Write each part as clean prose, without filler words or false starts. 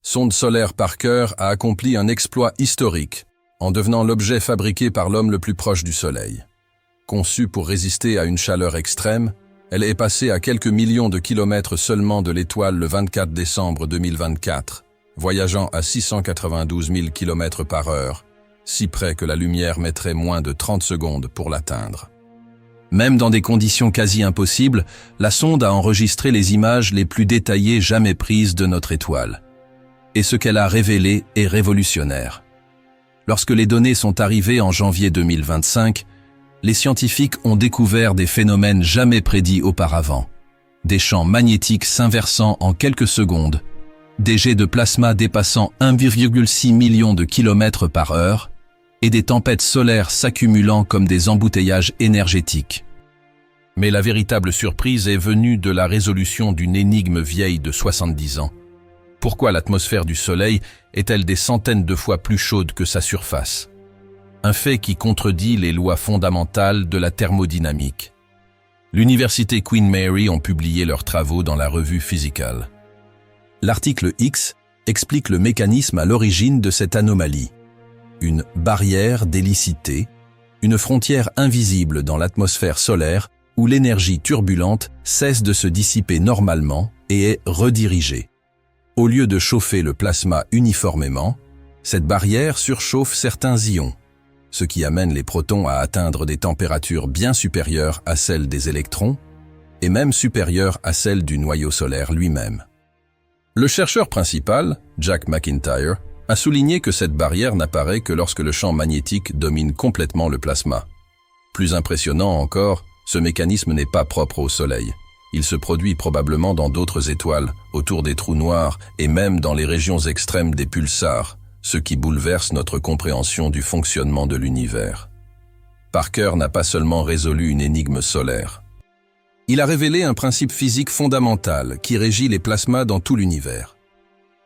sonde solaire Parker a accompli un exploit historique en devenant l'objet fabriqué par l'homme le plus proche du Soleil. Conçue pour résister à une chaleur extrême, elle est passée à quelques millions de kilomètres seulement de l'étoile le 24 décembre 2024, voyageant à 692 000 km par heure, si près que la lumière mettrait moins de 30 secondes pour l'atteindre. Même dans des conditions quasi impossibles, la sonde a enregistré les images les plus détaillées jamais prises de notre étoile. Et ce qu'elle a révélé est révolutionnaire. Lorsque les données sont arrivées en janvier 2025, les scientifiques ont découvert des phénomènes jamais prédits auparavant. Des champs magnétiques s'inversant en quelques secondes, des jets de plasma dépassant 1,6 million de kilomètres par heure et des tempêtes solaires s'accumulant comme des embouteillages énergétiques. Mais la véritable surprise est venue de la résolution d'une énigme vieille de 70 ans. Pourquoi l'atmosphère du Soleil est-elle des centaines de fois plus chaude que sa surface? Un fait qui contredit les lois fondamentales de la thermodynamique. L'université Queen Mary ont publié leurs travaux dans la revue Physical. L'article X explique le mécanisme à l'origine de cette anomalie. Une barrière d'hélicité, une frontière invisible dans l'atmosphère solaire où l'énergie turbulente cesse de se dissiper normalement et est redirigée. Au lieu de chauffer le plasma uniformément, cette barrière surchauffe certains ions, ce qui amène les protons à atteindre des températures bien supérieures à celles des électrons et même supérieures à celles du noyau solaire lui-même. Le chercheur principal, Jack McIntyre, a souligné que cette barrière n'apparaît que lorsque le champ magnétique domine complètement le plasma. Plus impressionnant encore, ce mécanisme n'est pas propre au Soleil. Il se produit probablement dans d'autres étoiles, autour des trous noirs et même dans les régions extrêmes des pulsars, ce qui bouleverse notre compréhension du fonctionnement de l'univers. Parker n'a pas seulement résolu une énigme solaire. Il a révélé un principe physique fondamental qui régit les plasmas dans tout l'univers.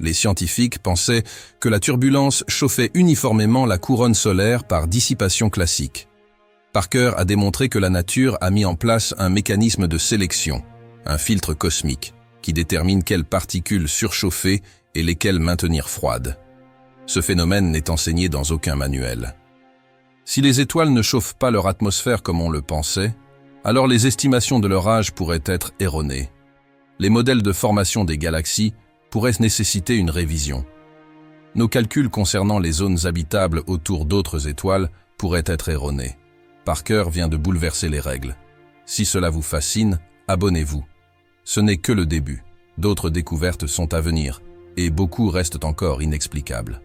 Les scientifiques pensaient que la turbulence chauffait uniformément la couronne solaire par dissipation classique. Parker a démontré que la nature a mis en place un mécanisme de sélection, un filtre cosmique, qui détermine quelles particules surchauffer et lesquelles maintenir froides. Ce phénomène n'est enseigné dans aucun manuel. Si les étoiles ne chauffent pas leur atmosphère comme on le pensait, alors les estimations de leur âge pourraient être erronées. Les modèles de formation des galaxies pourraient nécessiter une révision. Nos calculs concernant les zones habitables autour d'autres étoiles pourraient être erronés. Parker vient de bouleverser les règles. Si cela vous fascine, abonnez-vous. Ce n'est que le début. D'autres découvertes sont à venir, et beaucoup restent encore inexplicables.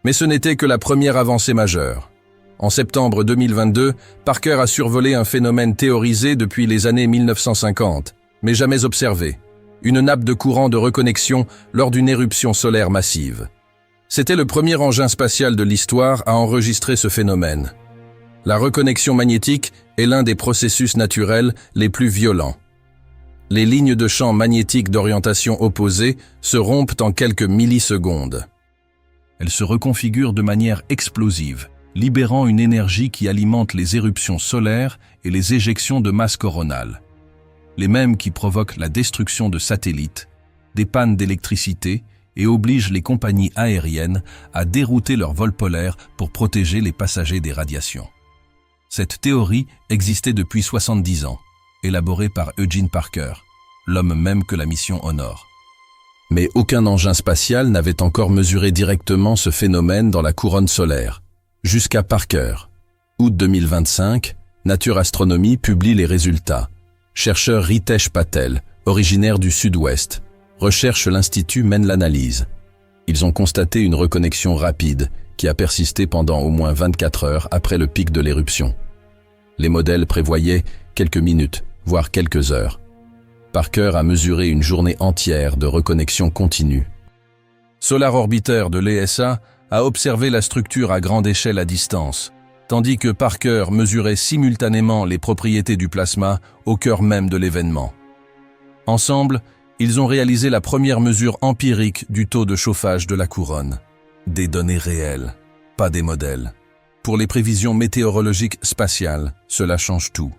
Mais ce n'était que la première avancée majeure. En septembre 2022, Parker a survolé un phénomène théorisé depuis les années 1950, mais jamais observé. Une nappe de courant de reconnexion lors d'une éruption solaire massive. C'était le premier engin spatial de l'histoire à enregistrer ce phénomène. La reconnexion magnétique est l'un des processus naturels les plus violents. Les lignes de champ magnétique d'orientation opposée se rompent en quelques millisecondes. Elles se reconfigurent de manière explosive, libérant une énergie qui alimente les éruptions solaires et les éjections de masse coronale. Les mêmes qui provoquent la destruction de satellites, des pannes d'électricité et obligent les compagnies aériennes à dérouter leurs vols polaires pour protéger les passagers des radiations. Cette théorie existait depuis 70 ans, élaborée par Eugene Parker, l'homme même que la mission honore. Mais aucun engin spatial n'avait encore mesuré directement ce phénomène dans la couronne solaire, jusqu'à Parker. Août 2025, Nature Astronomy publie les résultats. Chercheur Ritesh Patel, originaire du Sud-Ouest, recherche l'Institut mène l'analyse. Ils ont constaté une reconnexion rapide qui a persisté pendant au moins 24 heures après le pic de l'éruption. Les modèles prévoyaient quelques minutes, voire quelques heures. Parker a mesuré une journée entière de reconnexion continue. Solar Orbiter de l'ESA a observé la structure à grande échelle à distance, tandis que Parker mesurait simultanément les propriétés du plasma au cœur même de l'événement. Ensemble, ils ont réalisé la première mesure empirique du taux de chauffage de la couronne. Des données réelles, pas des modèles. Pour les prévisions météorologiques spatiales, cela change tout.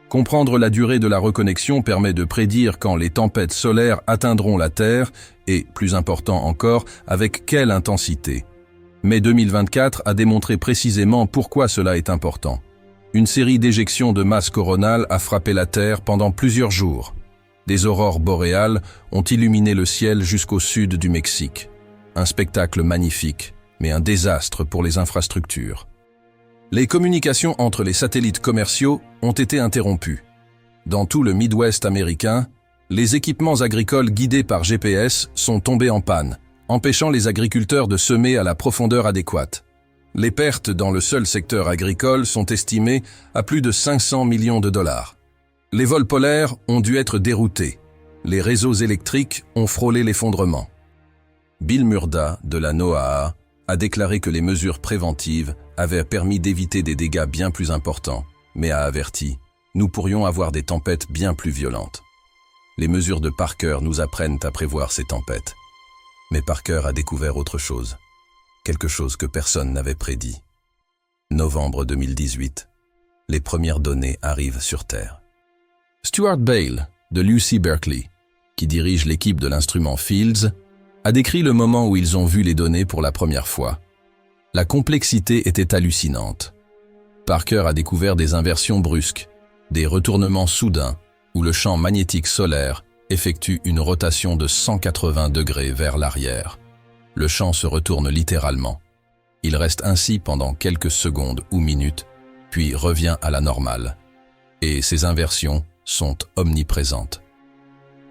Comprendre la durée de la reconnexion permet de prédire quand les tempêtes solaires atteindront la Terre et, plus important encore, avec quelle intensité. Mai 2024 a démontré précisément pourquoi cela est important. Une série d'éjections de masse coronale a frappé la Terre pendant plusieurs jours. Des aurores boréales ont illuminé le ciel jusqu'au sud du Mexique. Un spectacle magnifique, mais un désastre pour les infrastructures. Les communications entre les satellites commerciaux ont été interrompues. Dans tout le Midwest américain, les équipements agricoles guidés par GPS sont tombés en panne, empêchant les agriculteurs de semer à la profondeur adéquate. Les pertes dans le seul secteur agricole sont estimées à plus de 500 millions de dollars. Les vols polaires ont dû être déroutés. Les réseaux électriques ont frôlé l'effondrement. Bill Murda, de la NOAA, a déclaré que les mesures préventives avaient permis d'éviter des dégâts bien plus importants, mais a averti « Nous pourrions avoir des tempêtes bien plus violentes ». Les mesures de Parker nous apprennent à prévoir ces tempêtes. Mais Parker a découvert autre chose. Quelque chose que personne n'avait prédit. Novembre 2018. Les premières données arrivent sur Terre. Stuart Bale, de l'UC Berkeley, qui dirige l'équipe de l'instrument Fields, a décrit le moment où ils ont vu les données pour la première fois. La complexité était hallucinante. Parker a découvert des inversions brusques, des retournements soudains, où le champ magnétique solaire effectue une rotation de 180 degrés vers l'arrière. Le champ se retourne littéralement. Il reste ainsi pendant quelques secondes ou minutes, puis revient à la normale. Et ces inversions sont omniprésentes.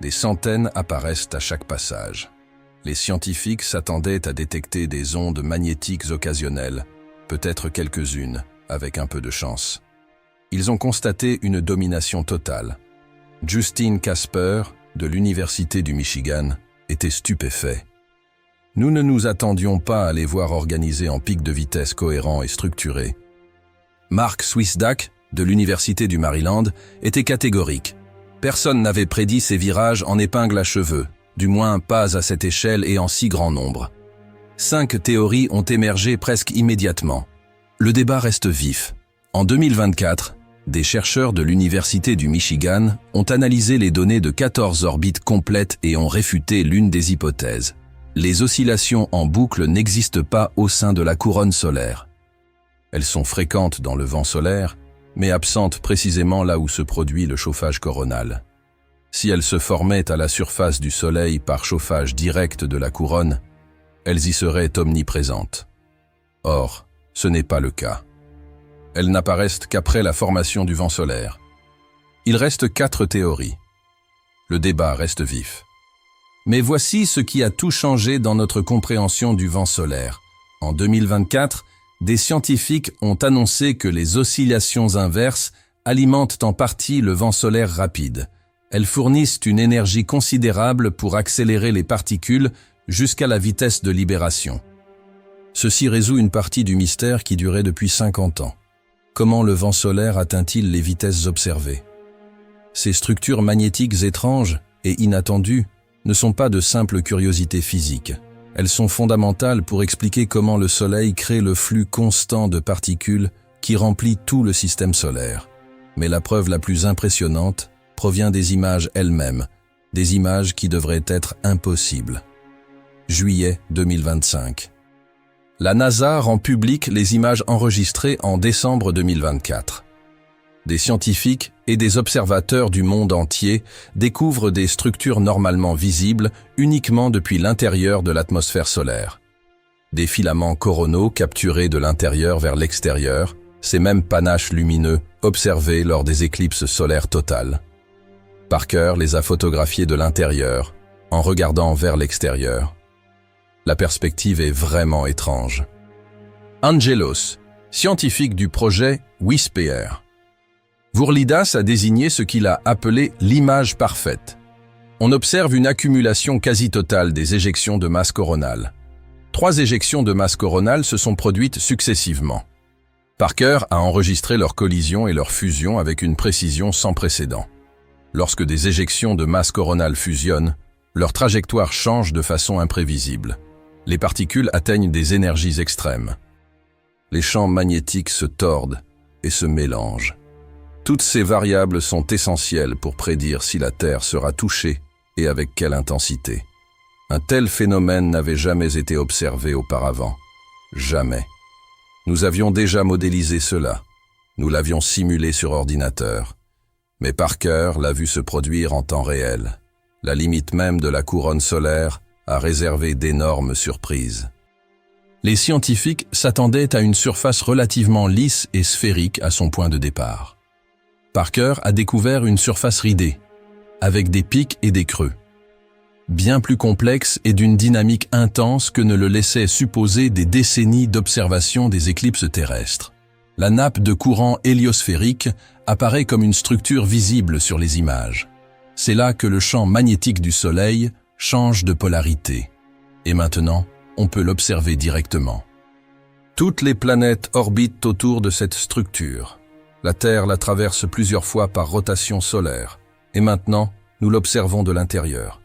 Des centaines apparaissent à chaque passage. Les scientifiques s'attendaient à détecter des ondes magnétiques occasionnelles, peut-être quelques-unes, avec un peu de chance. Ils ont constaté une domination totale. Justin Casper, de l'Université du Michigan, était stupéfait. Nous ne nous attendions pas à les voir organisés en pics de vitesse cohérents et structurés. Mark Swisdak, de l'Université du Maryland, était catégorique. Personne n'avait prédit ces virages en épingle à cheveux, du moins pas à cette échelle et en si grand nombre. 5 théories ont émergé presque immédiatement. Le débat reste vif. En 2024, des chercheurs de l'Université du Michigan ont analysé les données de 14 orbites complètes et ont réfuté l'une des hypothèses. Les oscillations en boucle n'existent pas au sein de la couronne solaire. Elles sont fréquentes dans le vent solaire, mais absentes précisément là où se produit le chauffage coronal. Si elles se formaient à la surface du Soleil par chauffage direct de la couronne, elles y seraient omniprésentes. Or, ce n'est pas le cas. Elles n'apparaissent qu'après la formation du vent solaire. Il reste 4 théories. Le débat reste vif. Mais voici ce qui a tout changé dans notre compréhension du vent solaire. En 2024, des scientifiques ont annoncé que les oscillations inverses alimentent en partie le vent solaire rapide. Elles fournissent une énergie considérable pour accélérer les particules jusqu'à la vitesse de libération. Ceci résout une partie du mystère qui durait depuis 50 ans. Comment le vent solaire atteint-il les vitesses observées? Ces structures magnétiques étranges et inattendues ne sont pas de simples curiosités physiques. Elles sont fondamentales pour expliquer comment le Soleil crée le flux constant de particules qui remplit tout le système solaire. Mais la preuve la plus impressionnante provient des images elles-mêmes, des images qui devraient être impossibles. Juillet 2025. La NASA rend publiques les images enregistrées en décembre 2024. Des scientifiques et des observateurs du monde entier découvrent des structures normalement visibles uniquement depuis l'intérieur de l'atmosphère solaire. Des filaments coronaux capturés de l'intérieur vers l'extérieur, ces mêmes panaches lumineux observés lors des éclipses solaires totales. Parker les a photographiés de l'intérieur, en regardant vers l'extérieur. La perspective est vraiment étrange. Angelos, scientifique du projet WISPR. Vourlidas a désigné ce qu'il a appelé l'image parfaite. On observe une accumulation quasi totale des éjections de masse coronale. 3 éjections de masse coronale se sont produites successivement. Parker a enregistré leur collision et leur fusion avec une précision sans précédent. Lorsque des éjections de masse coronale fusionnent, leur trajectoire change de façon imprévisible. Les particules atteignent des énergies extrêmes. Les champs magnétiques se tordent et se mélangent. Toutes ces variables sont essentielles pour prédire si la Terre sera touchée et avec quelle intensité. Un tel phénomène n'avait jamais été observé auparavant. Jamais. Nous avions déjà modélisé cela. Nous l'avions simulé sur ordinateur. Mais Parker l'a vu se produire en temps réel. La limite même de la couronne solaire a réservé d'énormes surprises. Les scientifiques s'attendaient à une surface relativement lisse et sphérique à son point de départ. Parker a découvert une surface ridée, avec des pics et des creux. Bien plus complexe et d'une dynamique intense que ne le laissaient supposer des décennies d'observation des éclipses terrestres. La nappe de courant héliosphérique apparaît comme une structure visible sur les images. C'est là que le champ magnétique du Soleil change de polarité. Et maintenant, on peut l'observer directement. Toutes les planètes orbitent autour de cette structure. La Terre la traverse plusieurs fois par rotation solaire. Et maintenant, nous l'observons de l'intérieur.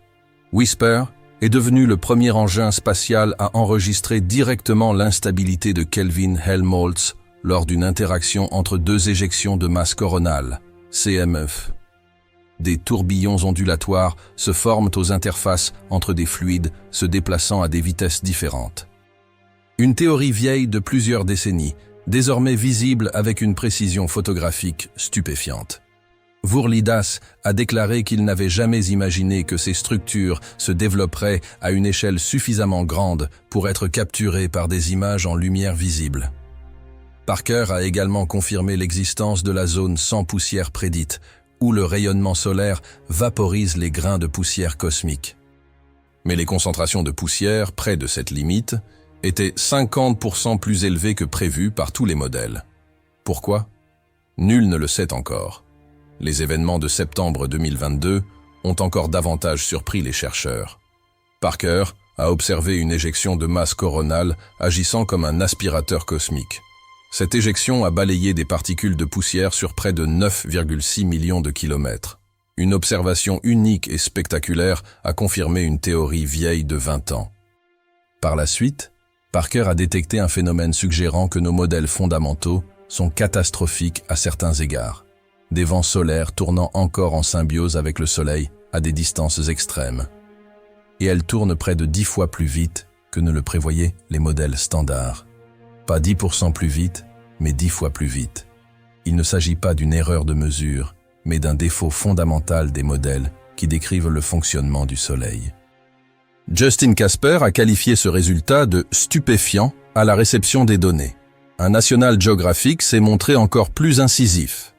Whisper est devenu le premier engin spatial à enregistrer directement l'instabilité de Kelvin-Helmholtz lors d'une interaction entre deux éjections de masse coronale, CMF. Des tourbillons ondulatoires se forment aux interfaces entre des fluides se déplaçant à des vitesses différentes. Une théorie vieille de plusieurs décennies, désormais visible avec une précision photographique stupéfiante. Vourlidas a déclaré qu'il n'avait jamais imaginé que ces structures se développeraient à une échelle suffisamment grande pour être capturées par des images en lumière visible. Parker a également confirmé l'existence de la zone sans poussière prédite, où le rayonnement solaire vaporise les grains de poussière cosmique. Mais les concentrations de poussière près de cette limite étaient 50% plus élevées que prévu par tous les modèles. Pourquoi? Nul ne le sait encore. Les événements de septembre 2022 ont encore davantage surpris les chercheurs. Parker a observé une éjection de masse coronale agissant comme un aspirateur cosmique. Cette éjection a balayé des particules de poussière sur près de 9,6 millions de kilomètres. Une observation unique et spectaculaire a confirmé une théorie vieille de 20 ans. Par la suite, Parker a détecté un phénomène suggérant que nos modèles fondamentaux sont catastrophiques à certains égards. Des vents solaires tournant encore en symbiose avec le Soleil à des distances extrêmes. Et elles tournent près de 10 fois plus vite que ne le prévoyaient les modèles standards. Pas 10% plus vite, mais 10 fois plus vite. Il ne s'agit pas d'une erreur de mesure, mais d'un défaut fondamental des modèles qui décrivent le fonctionnement du Soleil. Justin Casper a qualifié ce résultat de « stupéfiant » à la réception des données. Un National Geographic s'est montré encore plus incisif.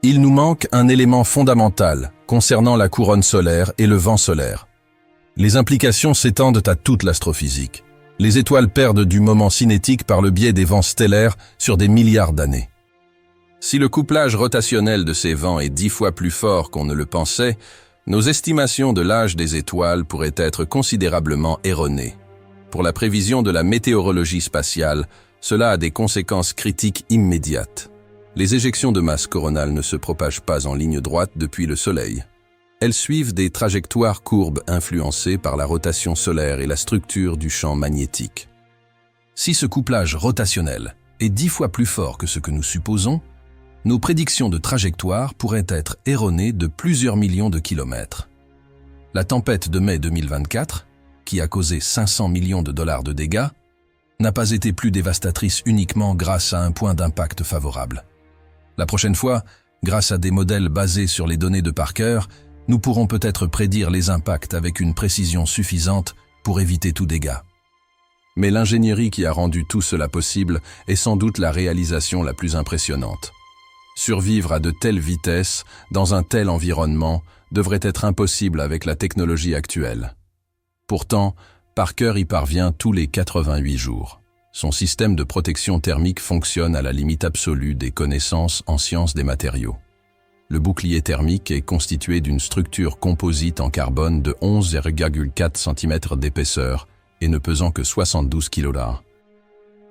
Il nous manque un élément fondamental concernant la couronne solaire et le vent solaire. Les implications s'étendent à toute l'astrophysique. Les étoiles perdent du moment cinétique par le biais des vents stellaires sur des milliards d'années. Si le couplage rotationnel de ces vents est 10 fois plus fort qu'on ne le pensait, nos estimations de l'âge des étoiles pourraient être considérablement erronées. Pour la prévision de la météorologie spatiale, cela a des conséquences critiques immédiates. Les éjections de masse coronale ne se propagent pas en ligne droite depuis le Soleil. Elles suivent des trajectoires courbes influencées par la rotation solaire et la structure du champ magnétique. Si ce couplage rotationnel est 10 fois plus fort que ce que nous supposons, nos prédictions de trajectoire pourraient être erronées de plusieurs millions de kilomètres. La tempête de mai 2024, qui a causé 500 millions de dollars de dégâts, n'a pas été plus dévastatrice uniquement grâce à un point d'impact favorable. La prochaine fois, grâce à des modèles basés sur les données de Parker, nous pourrons peut-être prédire les impacts avec une précision suffisante pour éviter tout dégât. Mais l'ingénierie qui a rendu tout cela possible est sans doute la réalisation la plus impressionnante. Survivre à de telles vitesses, dans un tel environnement, devrait être impossible avec la technologie actuelle. Pourtant, Parker y parvient tous les 88 jours. Son système de protection thermique fonctionne à la limite absolue des connaissances en sciences des matériaux. Le bouclier thermique est constitué d'une structure composite en carbone de 11,4 cm d'épaisseur et ne pesant que 72 kg.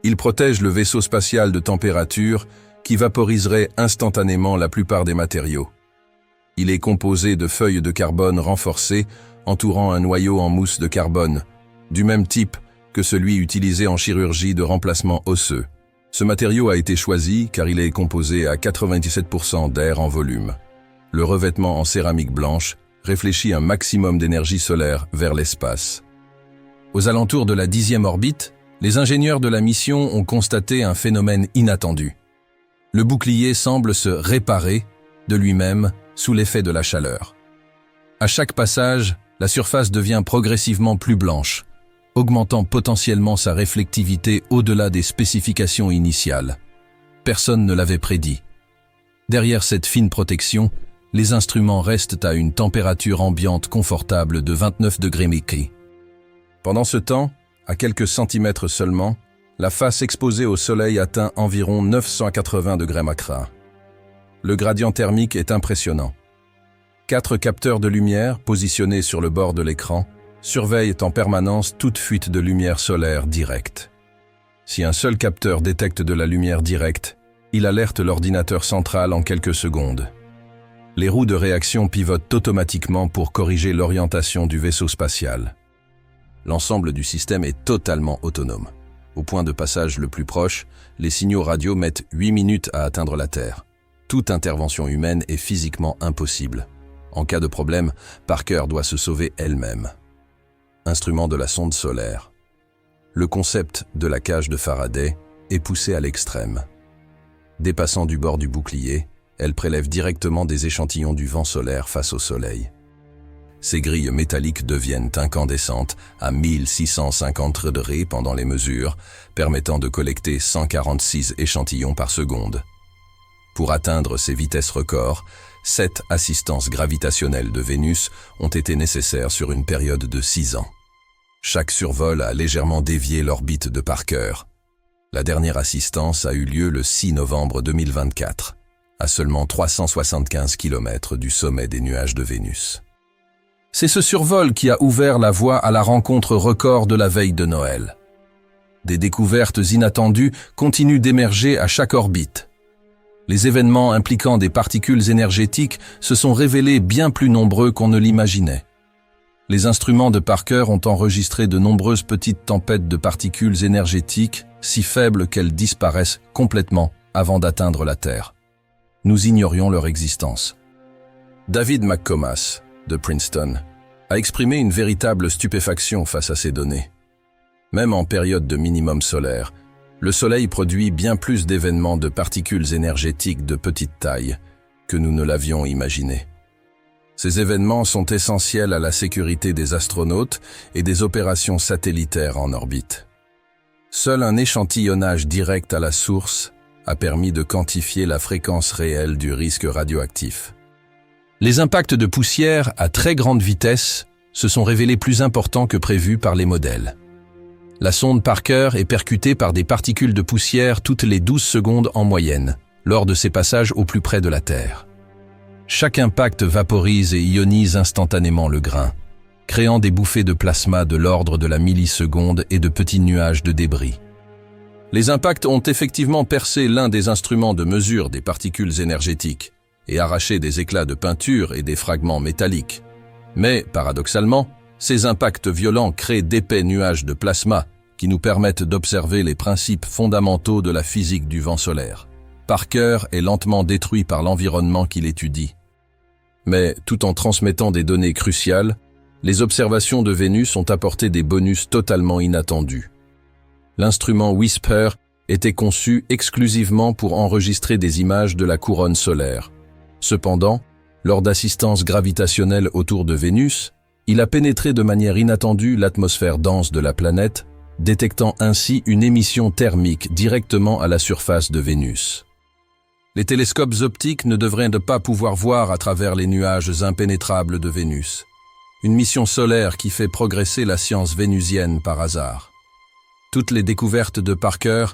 Il protège le vaisseau spatial de température qui vaporiserait instantanément la plupart des matériaux. Il est composé de feuilles de carbone renforcées entourant un noyau en mousse de carbone, du même type que celui utilisé en chirurgie de remplacement osseux. Ce matériau a été choisi car il est composé à 97% d'air en volume. Le revêtement en céramique blanche réfléchit un maximum d'énergie solaire vers l'espace. Aux alentours de la 10e orbite, les ingénieurs de la mission ont constaté un phénomène inattendu. Le bouclier semble se réparer de lui-même sous l'effet de la chaleur. À chaque passage, la surface devient progressivement plus blanche, augmentant potentiellement sa réflectivité au-delà des spécifications initiales. Personne ne l'avait prédit. Derrière cette fine protection, les instruments restent à une température ambiante confortable de 29 degrés Celsius. Pendant ce temps, à quelques centimètres seulement, la face exposée au soleil atteint environ 980 degrés Celsius. Le gradient thermique est impressionnant. 4 capteurs de lumière positionnés sur le bord de l'écran surveillent en permanence toute fuite de lumière solaire directe. Si un seul capteur détecte de la lumière directe, il alerte l'ordinateur central en quelques secondes. Les roues de réaction pivotent automatiquement pour corriger l'orientation du vaisseau spatial. L'ensemble du système est totalement autonome. Au point de passage le plus proche, les signaux radio mettent 8 minutes à atteindre la Terre. Toute intervention humaine est physiquement impossible. En cas de problème, Parker doit se sauver elle-même. Instrument de la sonde solaire. Le concept de la cage de Faraday est poussé à l'extrême. Dépassant du bord du bouclier, elle prélève directement des échantillons du vent solaire face au Soleil. Ces grilles métalliques deviennent incandescentes à 1650 degrés pendant les mesures, permettant de collecter 146 échantillons par seconde. Pour atteindre ces vitesses records, 7 assistances gravitationnelles de Vénus ont été nécessaires sur une période de 6 ans. Chaque survol a légèrement dévié l'orbite de Parker. La dernière assistance a eu lieu le 6 novembre 2024, à seulement 375 km du sommet des nuages de Vénus. C'est ce survol qui a ouvert la voie à la rencontre record de la veille de Noël. Des découvertes inattendues continuent d'émerger à chaque orbite. Les événements impliquant des particules énergétiques se sont révélés bien plus nombreux qu'on ne l'imaginait. Les instruments de Parker ont enregistré de nombreuses petites tempêtes de particules énergétiques si faibles qu'elles disparaissent complètement avant d'atteindre la Terre. Nous ignorions leur existence. David McComas, de Princeton, a exprimé une véritable stupéfaction face à ces données. Même en période de minimum solaire, le Soleil produit bien plus d'événements de particules énergétiques de petite taille que nous ne l'avions imaginé. Ces événements sont essentiels à la sécurité des astronautes et des opérations satellitaires en orbite. Seul un échantillonnage direct à la source a permis de quantifier la fréquence réelle du risque radioactif. Les impacts de poussière à très grande vitesse se sont révélés plus importants que prévu par les modèles. La sonde Parker est percutée par des particules de poussière toutes les 12 secondes en moyenne, lors de ses passages au plus près de la Terre. Chaque impact vaporise et ionise instantanément le grain, créant des bouffées de plasma de l'ordre de la milliseconde et de petits nuages de débris. Les impacts ont effectivement percé l'un des instruments de mesure des particules énergétiques et arraché des éclats de peinture et des fragments métalliques. Mais, paradoxalement, ces impacts violents créent d'épais nuages de plasma qui nous permettent d'observer les principes fondamentaux de la physique du vent solaire. Parker est lentement détruit par l'environnement qu'il étudie. Mais, tout en transmettant des données cruciales, les observations de Vénus ont apporté des bonus totalement inattendus. L'instrument WISPER était conçu exclusivement pour enregistrer des images de la couronne solaire. Cependant, lors d'assistances gravitationnelles autour de Vénus, il a pénétré de manière inattendue l'atmosphère dense de la planète, détectant ainsi une émission thermique directement à la surface de Vénus. Les télescopes optiques ne devraient pas pouvoir voir à travers les nuages impénétrables de Vénus. Une mission solaire qui fait progresser la science vénusienne par hasard. Toutes les découvertes de Parker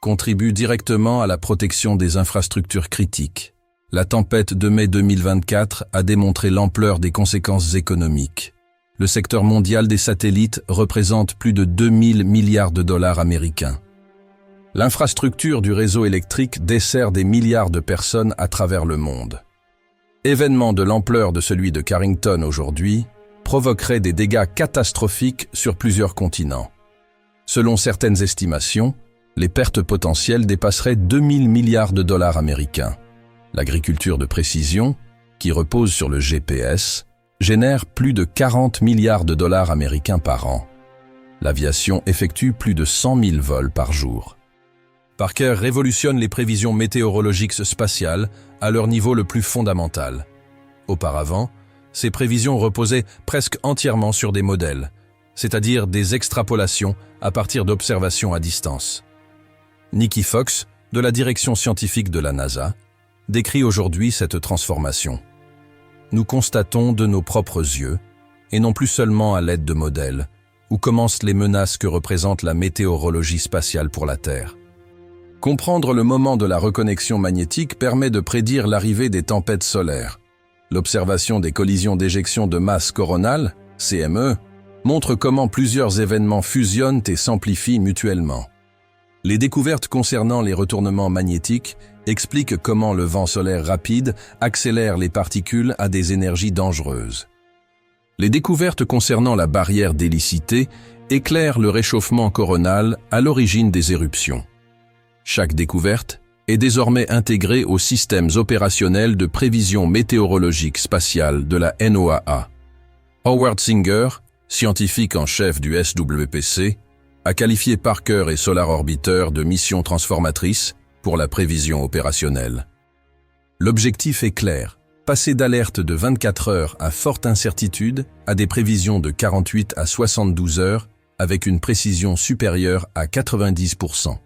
contribuent directement à la protection des infrastructures critiques. La tempête de mai 2024 a démontré l'ampleur des conséquences économiques. Le secteur mondial des satellites représente plus de 2000 milliards de dollars américains. L'infrastructure du réseau électrique dessert des milliards de personnes à travers le monde. Événement de l'ampleur de celui de Carrington aujourd'hui provoquerait des dégâts catastrophiques sur plusieurs continents. Selon certaines estimations, les pertes potentielles dépasseraient 2000 milliards de dollars américains. L'agriculture de précision, qui repose sur le GPS, génère plus de 40 milliards de dollars américains par an. L'aviation effectue plus de 100 000 vols par jour. Parker révolutionne les prévisions météorologiques spatiales à leur niveau le plus fondamental. Auparavant, ces prévisions reposaient presque entièrement sur des modèles, c'est-à-dire des extrapolations à partir d'observations à distance. Nicky Fox, de la direction scientifique de la NASA, décrit aujourd'hui cette transformation. Nous constatons de nos propres yeux, et non plus seulement à l'aide de modèles, où commencent les menaces que représente la météorologie spatiale pour la Terre. Comprendre le moment de la reconnexion magnétique permet de prédire l'arrivée des tempêtes solaires. L'observation des collisions d'éjection de masse coronale, CME, montre comment plusieurs événements fusionnent et s'amplifient mutuellement. Les découvertes concernant les retournements magnétiques expliquent comment le vent solaire rapide accélère les particules à des énergies dangereuses. Les découvertes concernant la barrière d'hélicité éclairent le réchauffement coronal à l'origine des éruptions. Chaque découverte est désormais intégrée aux systèmes opérationnels de prévision météorologique spatiale de la NOAA. Howard Singer, scientifique en chef du SWPC, a qualifié Parker et Solar Orbiter de missions transformatrices pour la prévision opérationnelle. L'objectif est clair, passer d'alerte de 24 heures à forte incertitude à des prévisions de 48 à 72 heures avec une précision supérieure à 90%,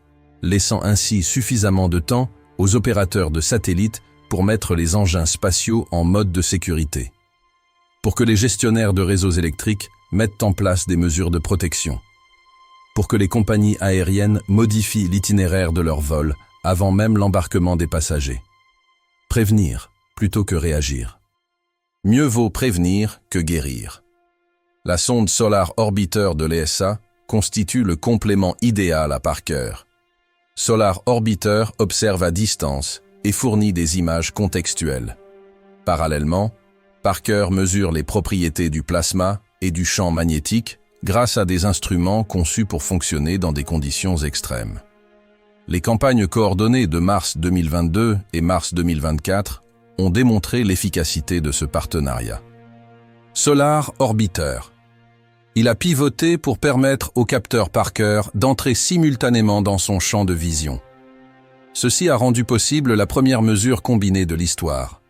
laissant ainsi suffisamment de temps aux opérateurs de satellites pour mettre les engins spatiaux en mode de sécurité. Pour que les gestionnaires de réseaux électriques mettent en place des mesures de protection. Pour que les compagnies aériennes modifient l'itinéraire de leur vol avant même l'embarquement des passagers. Prévenir plutôt que réagir. Mieux vaut prévenir que guérir. La sonde Solar Orbiter de l'ESA constitue le complément idéal à Parker. Solar Orbiter observe à distance et fournit des images contextuelles. Parallèlement, Parker mesure les propriétés du plasma et du champ magnétique grâce à des instruments conçus pour fonctionner dans des conditions extrêmes. Les campagnes coordonnées de mars 2022 et mars 2024 ont démontré l'efficacité de ce partenariat. Solar Orbiter. Il a pivoté pour permettre au capteur Parker d'entrer simultanément dans son champ de vision. Ceci a rendu possible la première mesure combinée de l'histoire.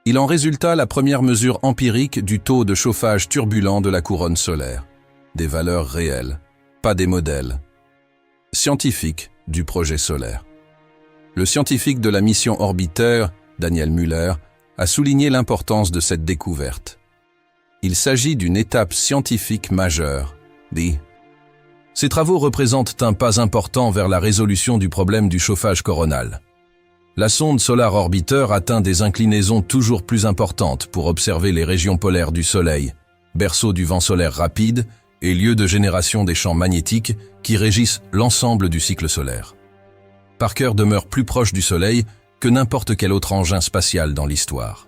Il en résulta la première mesure empirique du taux de chauffage turbulent de la couronne solaire. Des valeurs réelles, pas des modèles. Scientifique du projet solaire. Le scientifique de la mission Orbiter, Daniel Müller, a souligné l'importance de cette découverte. Il s'agit d'une étape scientifique majeure, dit. Ces travaux représentent un pas important vers la résolution du problème du chauffage coronal. La sonde Solar Orbiter atteint des inclinaisons toujours plus importantes pour observer les régions polaires du Soleil, berceau du vent solaire rapide et lieu de génération des champs magnétiques qui régissent l'ensemble du cycle solaire. Parker demeure plus proche du Soleil que n'importe quel autre engin spatial dans l'histoire.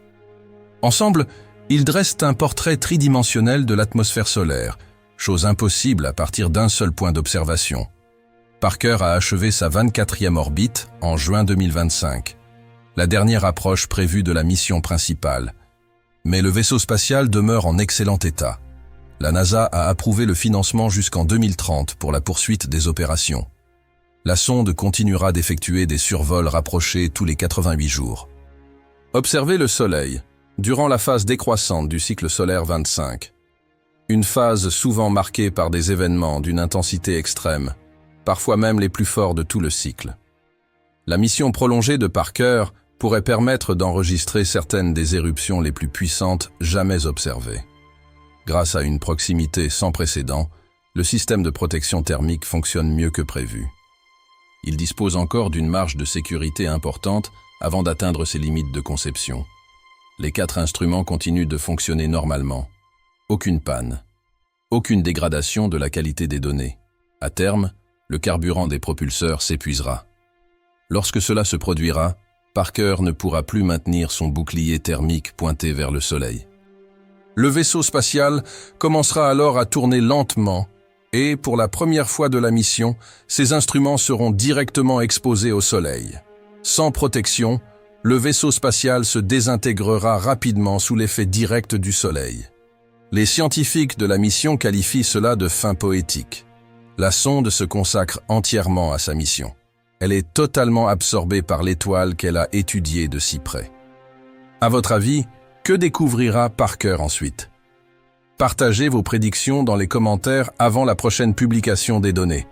Ensemble, ils dressent un portrait tridimensionnel de l'atmosphère solaire, chose impossible à partir d'un seul point d'observation. Parker a achevé sa 24e orbite en juin 2025, la dernière approche prévue de la mission principale. Mais le vaisseau spatial demeure en excellent état. La NASA a approuvé le financement jusqu'en 2030 pour la poursuite des opérations. La sonde continuera d'effectuer des survols rapprochés tous les 88 jours. Observez le Soleil durant la phase décroissante du cycle solaire 25. Une phase souvent marquée par des événements d'une intensité extrême, parfois même les plus forts de tout le cycle. La mission prolongée de Parker pourrait permettre d'enregistrer certaines des éruptions les plus puissantes jamais observées. Grâce à une proximité sans précédent, le système de protection thermique fonctionne mieux que prévu. Il dispose encore d'une marge de sécurité importante avant d'atteindre ses limites de conception. Les 4 instruments continuent de fonctionner normalement. Aucune panne. Aucune dégradation de la qualité des données. À terme, le carburant des propulseurs s'épuisera. Lorsque cela se produira, Parker ne pourra plus maintenir son bouclier thermique pointé vers le Soleil. Le vaisseau spatial commencera alors à tourner lentement Et, pour la première fois de la mission, ces instruments seront directement exposés au Soleil. Sans protection, le vaisseau spatial se désintégrera rapidement sous l'effet direct du Soleil. Les scientifiques de la mission qualifient cela de fin poétique. La sonde se consacre entièrement à sa mission. Elle est totalement absorbée par l'étoile qu'elle a étudiée de si près. À votre avis, que découvrira Parker ensuite? Partagez vos prédictions dans les commentaires avant la prochaine publication des données.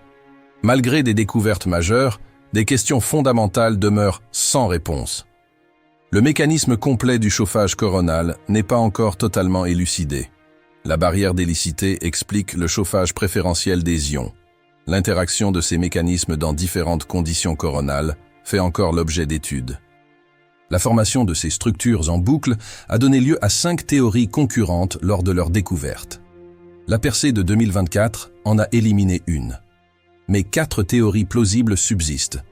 Malgré des découvertes majeures, des questions fondamentales demeurent sans réponse. Le mécanisme complet du chauffage coronal n'est pas encore totalement élucidé. La barrière d'hélicité explique le chauffage préférentiel des ions. L'interaction de ces mécanismes dans différentes conditions coronales fait encore l'objet d'études. La formation de ces structures en boucle a donné lieu à 5 théories concurrentes lors de leur découverte. La percée de 2024 en a éliminé une. Mais 4 théories plausibles subsistent.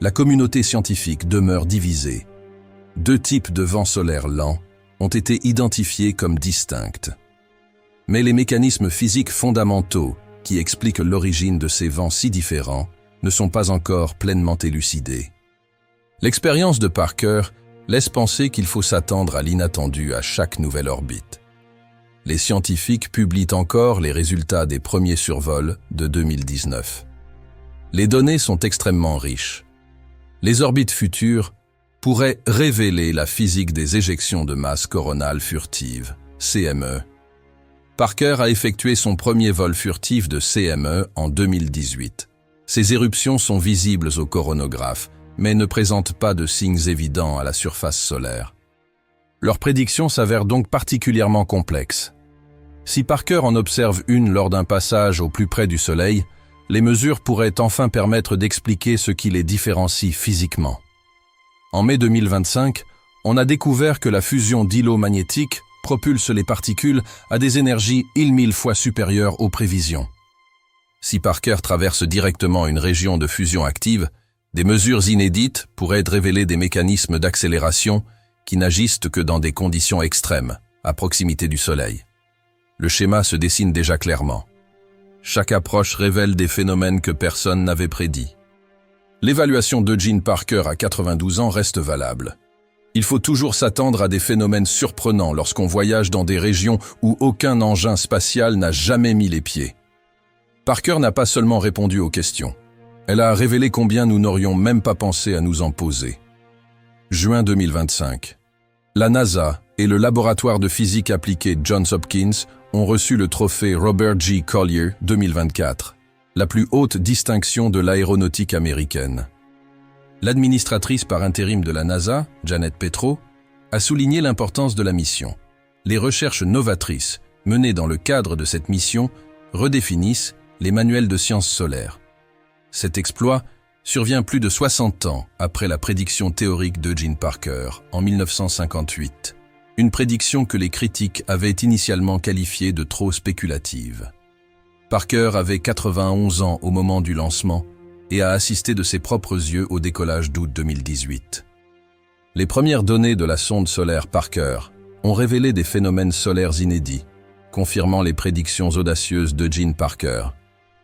La communauté scientifique demeure divisée. 2 types de vents solaires lents ont été identifiés comme distincts. Mais les mécanismes physiques fondamentaux qui expliquent l'origine de ces vents si différents ne sont pas encore pleinement élucidés. L'expérience de Parker laisse penser qu'il faut s'attendre à l'inattendu à chaque nouvelle orbite. Les scientifiques publient encore les résultats des premiers survols de 2019. Les données sont extrêmement riches. Les orbites futures pourraient révéler la physique des éjections de masse coronale furtives, CME. Parker a effectué son premier vol furtif de CME en 2018. Ces éruptions sont visibles au coronographe, mais ne présentent pas de signes évidents à la surface solaire. Leur prédiction s'avère donc particulièrement complexe. Si Parker en observe une lors d'un passage au plus près du Soleil, les mesures pourraient enfin permettre d'expliquer ce qui les différencie physiquement. En mai 2025, on a découvert que la fusion d'îlots magnétiques propulse les particules à des énergies 1000 fois supérieures aux prévisions. Si Parker traverse directement une région de fusion active, des mesures inédites pourraient révéler des mécanismes d'accélération qui n'agissent que dans des conditions extrêmes, à proximité du Soleil. Le schéma se dessine déjà clairement. Chaque approche révèle des phénomènes que personne n'avait prédits. L'évaluation d'Eugene Parker à 92 ans reste valable. Il faut toujours s'attendre à des phénomènes surprenants lorsqu'on voyage dans des régions où aucun engin spatial n'a jamais mis les pieds. Parker n'a pas seulement répondu aux questions. Elle a révélé combien nous n'aurions même pas pensé à nous en poser. Juin 2025. La NASA et le laboratoire de physique appliquée Johns Hopkins ont reçu le trophée Robert G. Collier 2024, la plus haute distinction de l'aéronautique américaine. L'administratrice par intérim de la NASA, Janet Petro, a souligné l'importance de la mission. Les recherches novatrices menées dans le cadre de cette mission redéfinissent les manuels de sciences solaires. Cet exploit survient plus de 60 ans après la prédiction théorique d'Eugene Parker en 1958, une prédiction que les critiques avaient initialement qualifiée de trop spéculative. Parker avait 91 ans au moment du lancement et a assisté de ses propres yeux au décollage d'août 2018. Les premières données de la sonde solaire Parker ont révélé des phénomènes solaires inédits, confirmant les prédictions audacieuses d'Eugene Parker,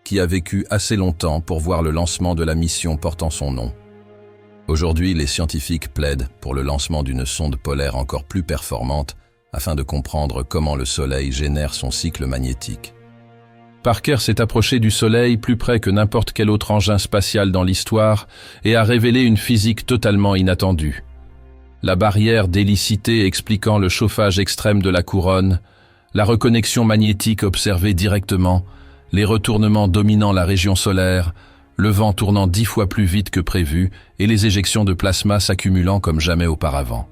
qui a vécu assez longtemps pour voir le lancement de la mission portant son nom. Aujourd'hui, les scientifiques plaident pour le lancement d'une sonde polaire encore plus performante afin de comprendre comment le Soleil génère son cycle magnétique. Parker s'est approché du Soleil plus près que n'importe quel autre engin spatial dans l'histoire et a révélé une physique totalement inattendue. La barrière d'hélicité expliquant le chauffage extrême de la couronne, la reconnexion magnétique observée directement, les retournements dominant la région solaire, le vent tournant 10 fois plus vite que prévu et les éjections de plasma s'accumulant comme jamais auparavant.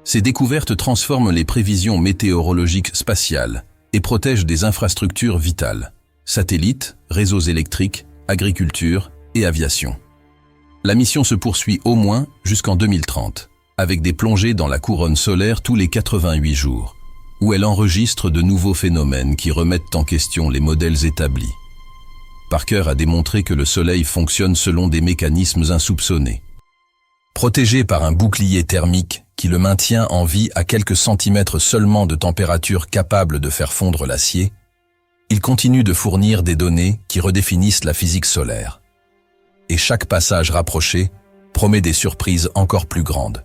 Ces découvertes transforment les prévisions météorologiques spatiales et protègent des infrastructures vitales, satellites, réseaux électriques, agriculture et aviation. La mission se poursuit au moins jusqu'en 2030, avec des plongées dans la couronne solaire tous les 88 jours, où elle enregistre de nouveaux phénomènes qui remettent en question les modèles établis. Parker a démontré que le Soleil fonctionne selon des mécanismes insoupçonnés. Protégé par un bouclier thermique qui le maintient en vie à quelques centimètres seulement de température capable de faire fondre l'acier, Il continue de fournir des données qui redéfinissent la physique solaire. Et chaque passage rapproché promet des surprises encore plus grandes.